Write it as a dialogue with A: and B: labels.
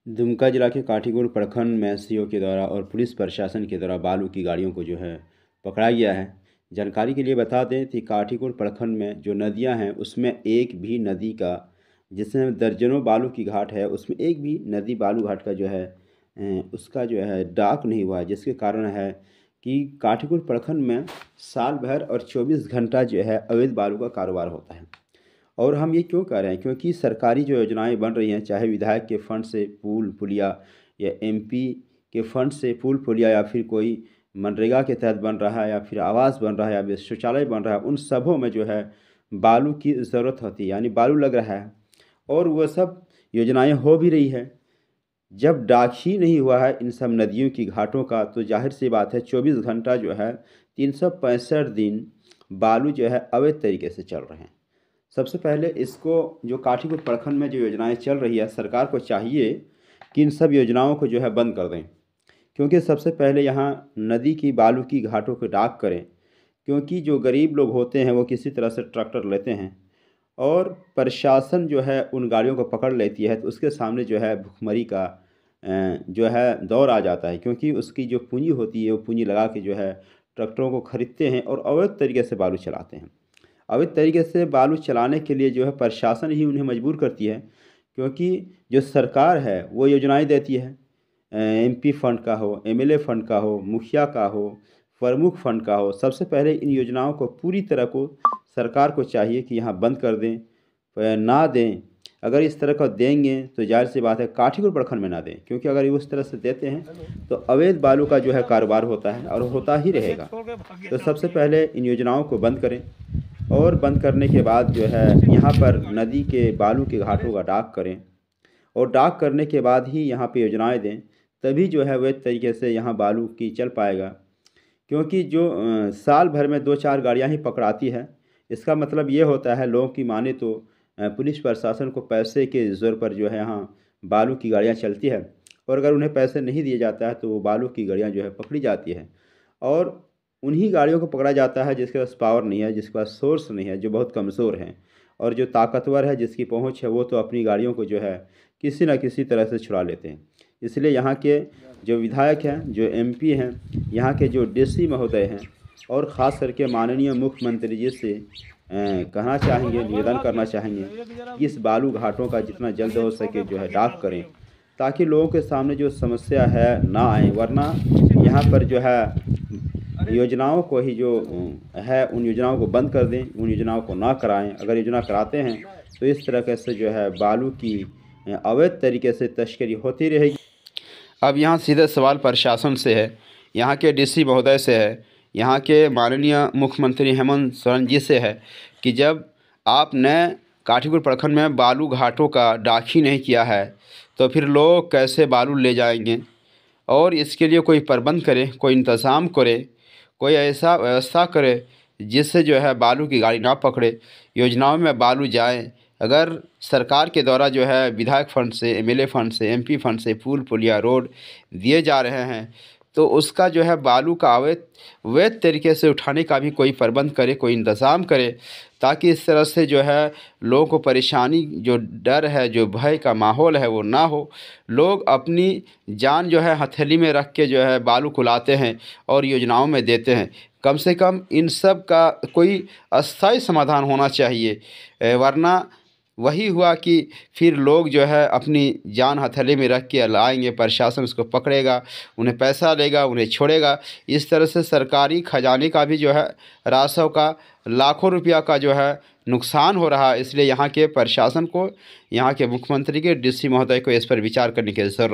A: दुमका जिला के काठीगुंड प्रखंड में सीओ के द्वारा और पुलिस प्रशासन के द्वारा बालू की गाड़ियों को जो है पकड़ा गया है। जानकारी के लिए बता दें कि काठीगुंड प्रखंड में जो नदियां हैं उसमें एक भी नदी का, जिसमें दर्जनों बालू की घाट है, उसमें एक भी नदी बालू घाट का जो है उसका जो है डाक नहीं हुआ है, जिसके कारण है कि काठीगुंड प्रखंड में साल भर और 24 घंटा जो है अवैध बालू का कारोबार होता है। और हम ये क्यों कह रहे हैं, क्योंकि सरकारी जो योजनाएं बन रही हैं, चाहे विधायक के फंड से पुल पुलिया या एमपी के फंड से पुल पुलिया या फिर कोई मनरेगा के तहत बन रहा है या फिर आवास बन रहा है या फिर शौचालय बन रहा है, उन सबों में जो है बालू की ज़रूरत होती है, यानी बालू लग रहा है और वह सब योजनाएं हो भी रही है। जब डाक ही नहीं हुआ है इन सब नदियों की घाटों का, तो जाहिर सी बात है 24 घंटा जो है 365 दिन बालू जो है अवैध तरीके से चल रहे हैं। सबसे पहले इसको जो काठीगुंड प्रखंड में जो योजनाएं चल रही है, सरकार को चाहिए कि इन सब योजनाओं को जो है बंद कर दें, क्योंकि सबसे पहले यहाँ नदी की बालू की घाटों को डाक करें, क्योंकि जो गरीब लोग होते हैं वो किसी तरह से ट्रैक्टर लेते हैं और प्रशासन जो है उन गाड़ियों को पकड़ लेती है, तो उसके सामने जो है भुखमरी का जो है दौर आ जाता है, क्योंकि उसकी जो पूंजी होती है वो पूंजी लगा के जो है ट्रैक्टरों को खरीदते हैं और अवैध तरीके से बालू चलाते हैं। अवैध तरीके से बालू चलाने के लिए जो है प्रशासन ही उन्हें मजबूर करती है, क्योंकि जो सरकार है वो योजनाएं देती है, एमपी फंड का हो, एमएलए फंड का हो, मुखिया का हो, प्रमुख फंड का हो। सबसे पहले इन योजनाओं को पूरी तरह को सरकार को चाहिए कि यहाँ बंद कर दें, ना दें। अगर इस तरह का देंगे तो जाहिर सी बात है काठीगुंड प्रखंड में ना दें, क्योंकि अगर ये उस तरह से देते हैं तो अवैध बालू का जो है कारोबार होता है और होता ही रहेगा। तो सबसे पहले इन योजनाओं को बंद करें और बंद करने के बाद जो है यहाँ पर नदी के बालू के घाटों का डाक करें और डाक करने के बाद ही यहाँ पे योजनाएं दें, तभी जो है वह तरीके से यहाँ बालू की चल पाएगा। क्योंकि जो साल भर में 2-4 गाड़ियाँ ही पकड़ाती है, इसका मतलब ये होता है, लोगों की माने तो पुलिस प्रशासन को पैसे के ज़ोर पर जो है यहाँ बालू की गाड़ियाँ चलती है और अगर उन्हें पैसे नहीं दिए जाता है तो वो बालू की गाड़ियाँ जो है पकड़ी जाती है और उन्हीं गाड़ियों को पकड़ा जाता है जिसके पास पावर नहीं है, जिसके पास सोर्स नहीं है, जो बहुत कमज़ोर हैं। और जो ताकतवर है, जिसकी पहुंच है, वो तो अपनी गाड़ियों को जो है किसी न किसी तरह से छुड़ा लेते हैं। इसलिए यहाँ के जो विधायक हैं, जो एमपी हैं, यहाँ के जो डीसी महोदय हैं और ख़ास करके माननीय मुख्यमंत्री जी से कहना चाहेंगे, निवेदन करना चाहेंगे कि इस बालू घाटों का जितना जल्द हो सके जो है डाक करें, ताकि लोगों के सामने जो समस्या है ना आए। वरना यहाँ पर जो है योजनाओं को ही जो है उन योजनाओं को बंद कर दें, उन योजनाओं को ना कराएं। अगर योजना कराते हैं तो इस तरह से जो है बालू की अवैध तरीके से तस्करी होती रहेगी। अब यहाँ सीधे सवाल प्रशासन से है, यहाँ के डीसी महोदय से है, यहाँ के माननीय मुख्यमंत्री हेमंत सोरेन जी से है कि जब आपने काठीगुंड प्रखंड में बालू घाटों का डाक ही नहीं किया है तो फिर लोग कैसे बालू ले जाएंगे, और इसके लिए कोई प्रबंध करे, कोई इंतज़ाम करे, कोई ऐसा व्यवस्था करे जिससे जो है बालू की गाड़ी ना पकड़े, योजनाओं में बालू जाए। अगर सरकार के द्वारा जो है विधायक फंड से, एमएलए फंड से, एमपी फंड से पुल पुलिया रोड दिए जा रहे हैं, तो उसका जो है बालू का वैध तरीके से उठाने का भी कोई प्रबंध करे, कोई इंतज़ाम करे, ताकि इस तरह से जो है लोगों को परेशानी, जो डर है, जो भय का माहौल है वो ना हो। लोग अपनी जान जो है हथेली में रख के जो है बालू को लाते हैं और योजनाओं में देते हैं। कम से कम इन सब का कोई अस्थायी समाधान होना चाहिए, वरना वही हुआ कि फिर लोग जो है अपनी जान हथेली में रख के लाएंगे, प्रशासन उसको पकड़ेगा, उन्हें पैसा लेगा, उन्हें छोड़ेगा। इस तरह से सरकारी खजाने का भी जो है राजस्व का लाखों रुपया का जो है नुकसान हो रहा है। इसलिए यहाँ के प्रशासन को, यहाँ के मुख्यमंत्री के, डीसी महोदय को इस पर विचार करने की ज़रूरत